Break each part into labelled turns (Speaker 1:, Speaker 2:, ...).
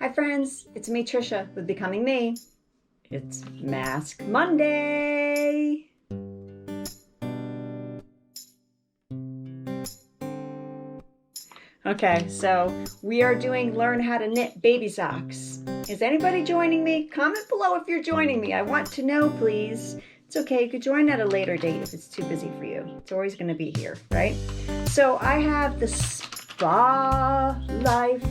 Speaker 1: Hi friends, it's me Tricia with Becoming Me. It's Mask Monday. Okay, so we are doing Learn How to Knit Baby Socks. Is anybody joining me? Comment below if you're joining me. I want to know, please. It's okay, you could join at a later date if it's too busy for you. It's always going to be here, right? So I have the Spa Life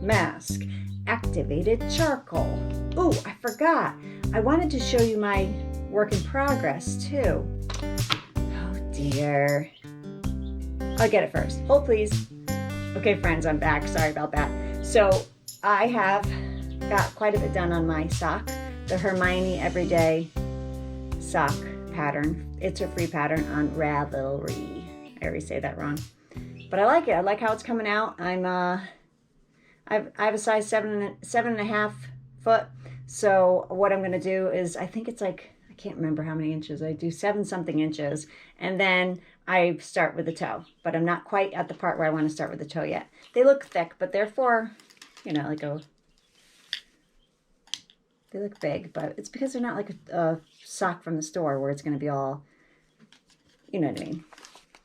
Speaker 1: Mask. Activated charcoal. Oh, I forgot. I wanted to show you my work in progress too. Oh dear. I'll get it first. Hold please. Okay friends, I'm back. Sorry about that. So I have got quite a bit done on my sock. The Hermione Everyday sock pattern. It's a free pattern on Ravelry. I already say that wrong. But I like it. I like how it's coming out. I have a size 7.5 foot. So what I'm going to do is, I think it's like, I can't remember how many inches. I do 7 something inches. And then I start with the toe. But I'm not quite at the part where I want to start with the toe yet. They look thick, but they're for, you know, like they look big. But it's because they're not like a sock from the store where it's going to be all, you know what I mean.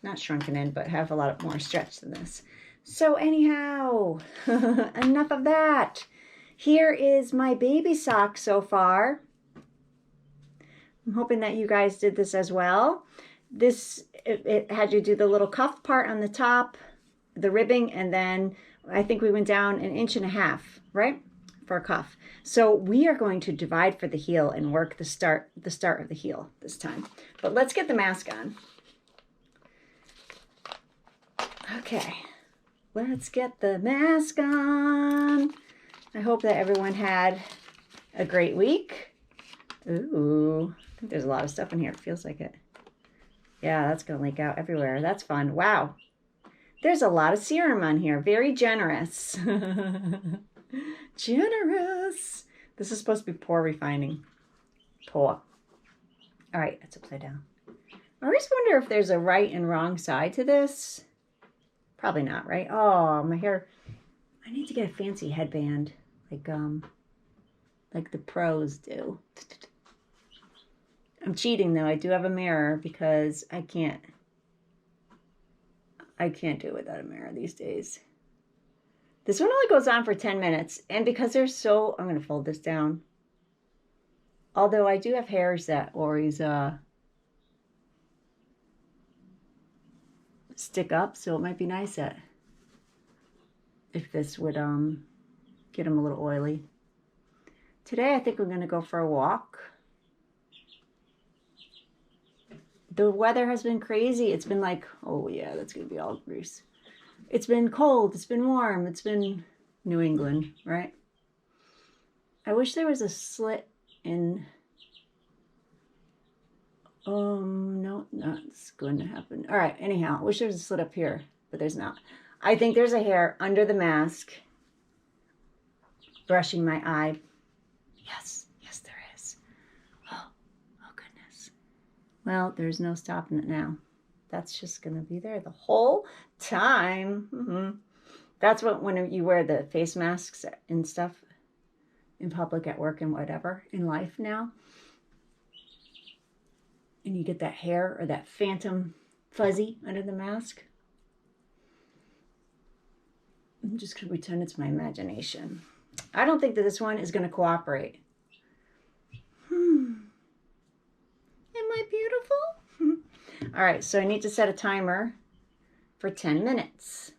Speaker 1: Not shrunken in, but have a lot more stretch than this. So anyhow, enough of that. Here is my baby sock so far. I'm hoping that you guys did this as well. It had you do the little cuff part on the top, the ribbing, and then I think we went down 1.5 inches, right? For a cuff. So we are going to divide for the heel and work the start of the heel this time. But let's get the mask on. Okay. Let's get the mask on. I hope that everyone had a great week. Ooh, I think there's a lot of stuff in here. It feels like it. Yeah, that's going to leak out everywhere. That's fun. Wow. There's a lot of serum on here. Very generous. Generous. This is supposed to be pore refining. Pore. All right, it's upside down. I always wonder if there's a right and wrong side to this. Probably not, right? Oh, my hair. I need to get a fancy headband like the pros do. I'm cheating though. I do have a mirror because I can't do it without a mirror these days. This one only goes on for 10 minutes. And because they're so, I'm going to fold this down. Although I do have hairs that always stick up, so it might be nice if this would get them a little oily. Today I think we're going to go for a walk. The weather has been crazy. It's been like, oh yeah, that's going to be all grease. It's been cold, it's been warm, it's been New England, right? I wish there was a slit in no, that's going to happen. All right, anyhow, I wish there was a slit up here, but there's not. I think there's a hair under the mask. Brushing my eye. Yes, yes there is. Oh goodness. Well, there's no stopping it now. That's just going to be there the whole time. That's what, when you wear the face masks and stuff in public, at work, and whatever, in life now. And you get that hair or that phantom fuzzy under the mask. I'm just going to pretend it's my imagination. I don't think that this one is going to cooperate. Am I beautiful? All right, so I need to set a timer for 10 minutes.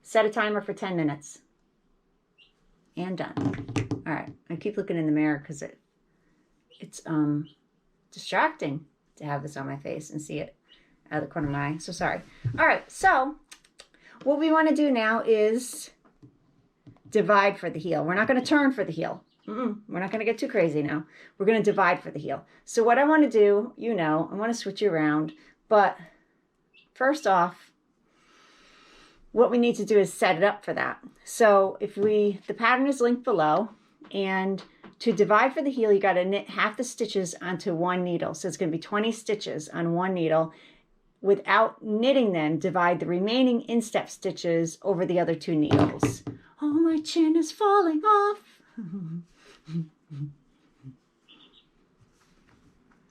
Speaker 1: Set a timer for 10 minutes. And done. All right, I keep looking in the mirror because it's distracting to have this on my face and see it out of the corner of my eye. So sorry. All right, so what we want to do now is divide for the heel. We're not going to turn for the heel. We're not going to get too crazy now. We're going to divide for the heel. So what I want to do, you know, I want to switch you around. But first off, what we need to do is set it up for that. So the pattern is linked below. And to divide for the heel, you got to knit half the stitches onto one needle. So it's going to be 20 stitches on one needle without knitting them, divide the remaining instep stitches over the other 2 needles. Oh, my chin is falling off.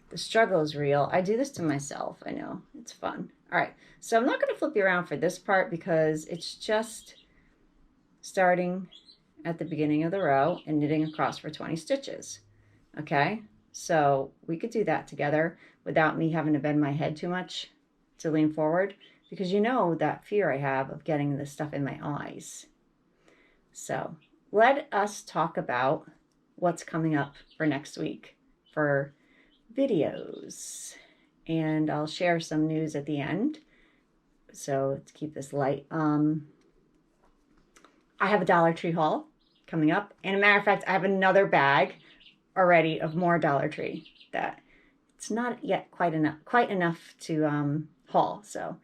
Speaker 1: The struggle is real. I do this to myself. I know. It's fun. All right. So I'm not going to flip you around for this part because it's just starting at the beginning of the row and knitting across for 20 stitches. Okay? So we could do that together without me having to bend my head too much to lean forward, because you know that fear I have of getting this stuff in my eyes. So let us talk about what's coming up for next week for videos. And I'll share some news at the end. So to keep this light, I have a Dollar Tree haul coming up. And a matter of fact, I have another bag already of more Dollar Tree that it's not yet quite enough to haul. So,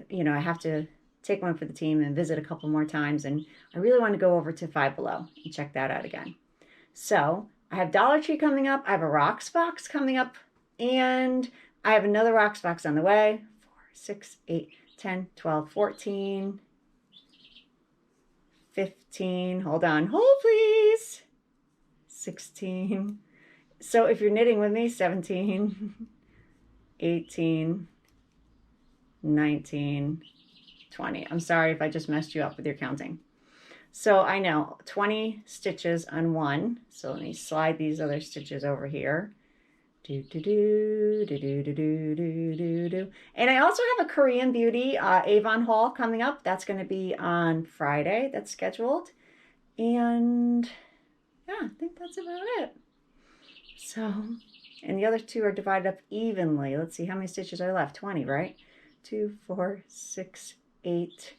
Speaker 1: you know, I have to take one for the team and visit a couple more times. And I really want to go over to Five Below and check that out again. So I have Dollar Tree coming up. I have a Rocks box coming up. And I have another Rocks box on the way. 4, 6, 8, 10, 12, 14, 15. Hold on. Hold, please. 16. So if you're knitting with me, 17, 18, 19, 20. I'm sorry if I just messed you up with your counting. So I know 20 stitches on one. So let me slide these other stitches over here. Do, do, do, do, do, do, do, do, do, do. And I also have a Korean Beauty Avon haul coming up. That's going to be on Friday. That's scheduled. And yeah, I think that's about it. So, and the other 2 are divided up evenly. Let's see how many stitches are left. 20, right? 2, 4, 6, 8.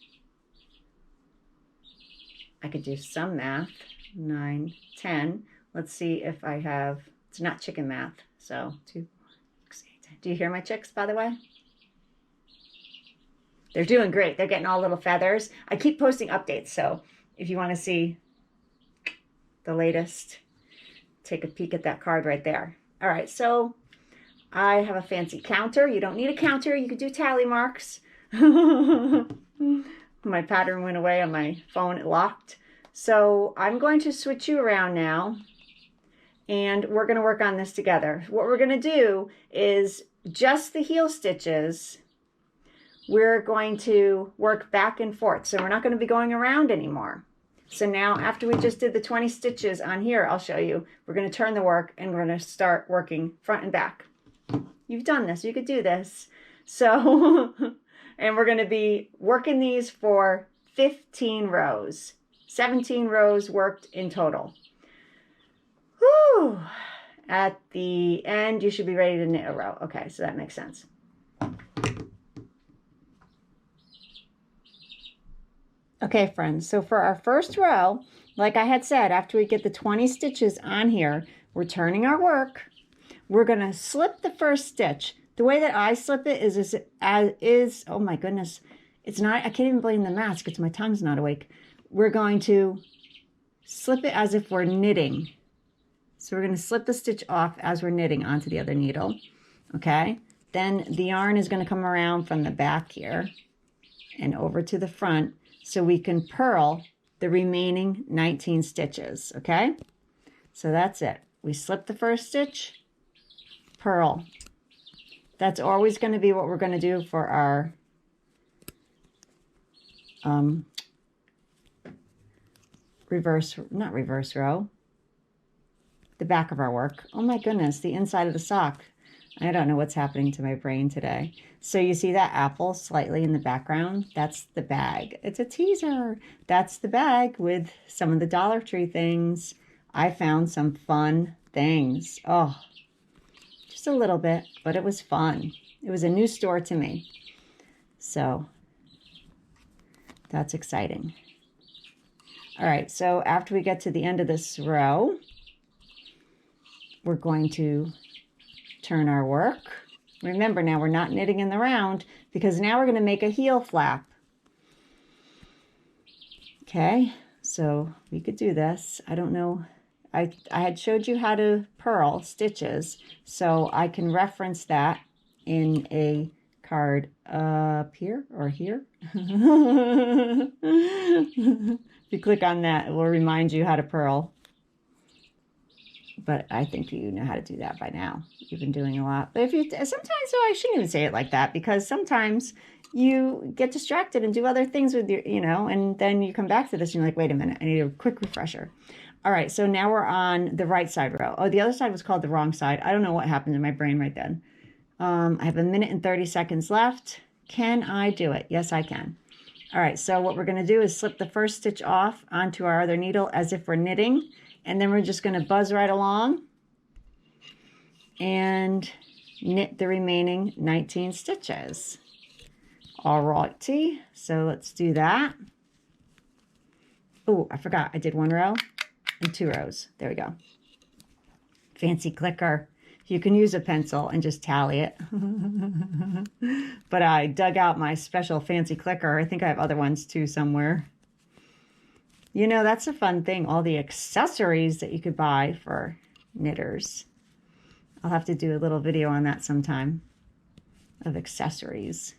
Speaker 1: I could do some math. 9, 10. Let's see if I have, it's not chicken math. So 2, 6, 8, 10. Do you hear my chicks, by the way? They're doing great. They're getting all little feathers. I keep posting updates. So if you want to see the latest, take a peek at that card right there. All right, so I have a fancy counter. You don't need a counter. You could do tally marks. My pattern went away on my phone. It locked. So I'm going to switch you around now, and we're going to work on this together. What we're going to do is just the heel stitches. We're going to work back and forth. So we're not going to be going around anymore. So now after we just did the 20 stitches on here, I'll show you. We're going to turn the work and we're going to start working front and back. You've done this. You could do this. So, and we're going to be working these for 15 rows. 17 rows worked in total. Whew. At the end, you should be ready to knit a row. Okay, so that makes sense. Okay, friends, so for our first row, like I had said, after we get the 20 stitches on here, we're turning our work. We're going to slip the first stitch. The way that I slip it is, oh my goodness, it's not, I can't even blame the mask, it's my tongue's not awake. We're going to slip it as if we're knitting. So we're going to slip the stitch off as we're knitting onto the other needle, okay? Then the yarn is going to come around from the back here and over to the front, so we can purl the remaining 19 stitches, okay? So that's it. We slip the first stitch, purl. That's always going to be what we're going to do for our not reverse row, the back of our work. Oh my goodness, the inside of the sock. I don't know what's happening to my brain today. So you see that apple slightly in the background? That's the bag. It's a teaser. That's the bag with some of the Dollar Tree things. I found some fun things. Oh, just a little bit, but it was fun. It was a new store to me. So that's exciting. All right, so after we get to the end of this row, we're going to turn our work. Remember, now we're not knitting in the round because now we're going to make a heel flap. Okay, so we could do this. I don't know. I had showed you how to purl stitches, so I can reference that in a card up here or here. If you click on that, it will remind you how to purl. But I think you know how to do that by now. You've been doing a lot. But if you sometimes, though, I shouldn't even say it like that, because sometimes you get distracted and do other things with your, and then you come back to this and you're like, wait a minute, I need a quick refresher. All right, so now we're on the right side row. Oh, the other side was called the wrong side. I don't know what happened in my brain right then. I have 1 minute and 30 seconds left. Can I do it? Yes, I can. All right, so what we're going to do is slip the first stitch off onto our other needle as if we're knitting, and then we're just going to buzz right along and knit the remaining 19 stitches. All righty, so let's do that. Oh, I forgot, I did 1 row and 2 rows. There we go. Fancy clicker. You can use a pencil and just tally it. But I dug out my special fancy clicker. I think I have other ones too somewhere. That's a fun thing. All the accessories that you could buy for knitters. I'll have to do a little video on that sometime. Of accessories.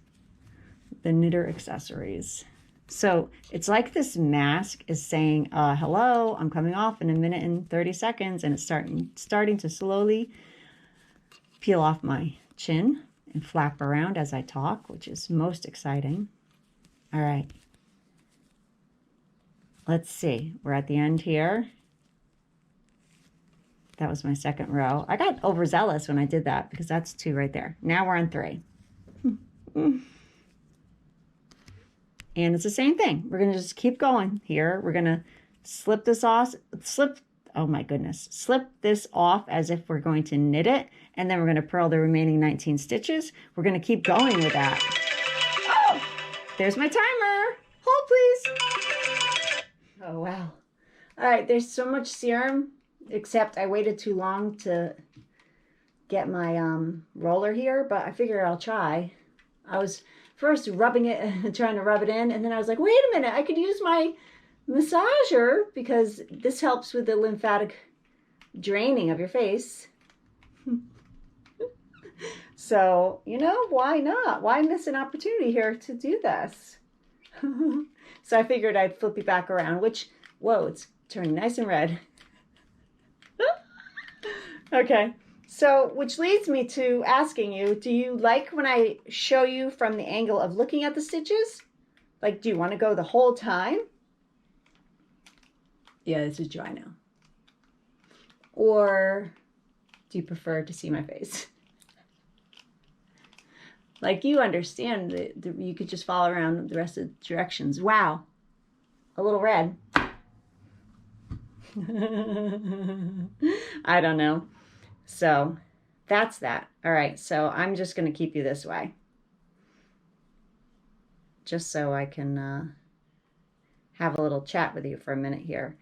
Speaker 1: The knitter accessories. So it's like this mask is saying, hello, I'm coming off in 1 minute and 30 seconds. And it's starting to slowly peel off my chin and flap around as I talk, which is most exciting. All right. Let's see. We're at the end here. That was my 2nd row. I got overzealous when I did that because that's 2 right there. Now we're on 3. And it's the same thing. We're going to just keep going here. We're going to slip this off, oh my goodness, slip this off as if we're going to knit it, and then we're going to purl the remaining 19 stitches. We're going to keep going with that. Oh, there's my timer. Hold, please. Oh, wow. All right, there's so much serum, except I waited too long to get my roller here, but I figure I'll try. I was first rubbing it and trying to rub it in, and then I was like, wait a minute, I could use my massager because this helps with the lymphatic draining of your face. So, why not? Why miss an opportunity here to do this? So I figured I'd flip it back around, which, whoa, it's turning nice and red. Okay, so which leads me to asking you, do you like when I show you from the angle of looking at the stitches? Like, do you want to go the whole time? Yeah, this is dry now. Or do you prefer to see my face? Like, you understand that you could just follow around the rest of the directions. Wow, a little red. I don't know. So that's that. All right, so I'm just going to keep you this way. Just so I can have a little chat with you for a minute here.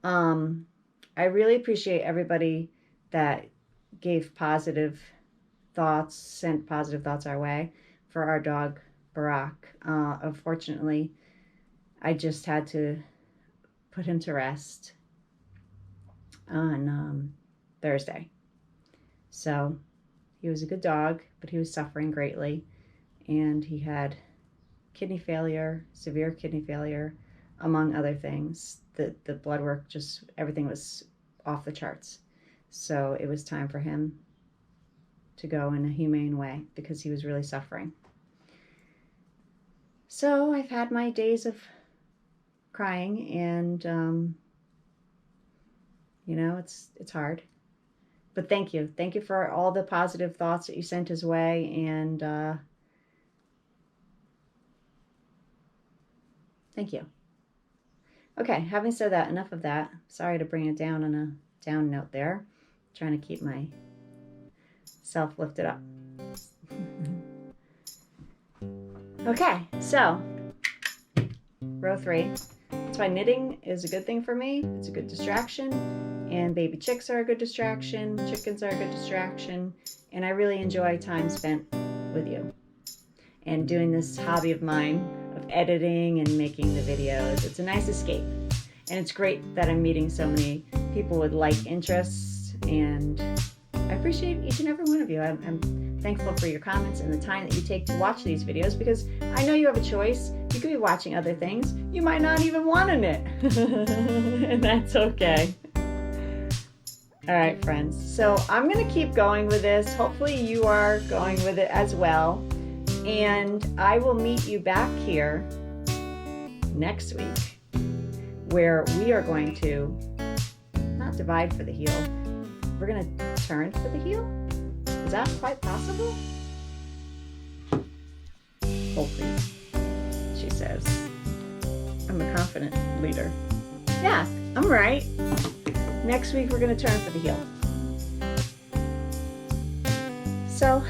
Speaker 1: I really appreciate everybody that gave positive thoughts, sent positive thoughts our way for our dog, Barack. Unfortunately, I just had to put him to rest on Thursday. So he was a good dog, but he was suffering greatly. And he had kidney failure, severe kidney failure, among other things. The blood work, just everything was off the charts. So it was time for him to go in a humane way because he was really suffering. So I've had my days of crying, and it's hard. But thank you for all the positive thoughts that you sent his way, and thank you. Okay, having said that, enough of that. Sorry to bring it down on a down note there. Trying to keep myself lifted up. Okay, so row 3. That's why knitting is a good thing for me. It's a good distraction, and baby chicks are a good distraction. Chickens are a good distraction, and I really enjoy time spent with you and doing this hobby of mine of editing and making the videos. It's a nice escape, and it's great that I'm meeting so many people with like interests, and I appreciate each and every one of you. I'm thankful for your comments and the time that you take to watch these videos, because I know you have a choice. You could be watching other things. You might not even want to knit. And that's okay. All right, friends. So I'm going to keep going with this. Hopefully you are going with it as well. And I will meet you back here next week, where we are going to not divide for the heel. We're going to turn for the heel. Is that quite possible? Oh, please, she says. I'm a confident leader. Yeah, I'm right. Next week, we're going to turn for the heel. So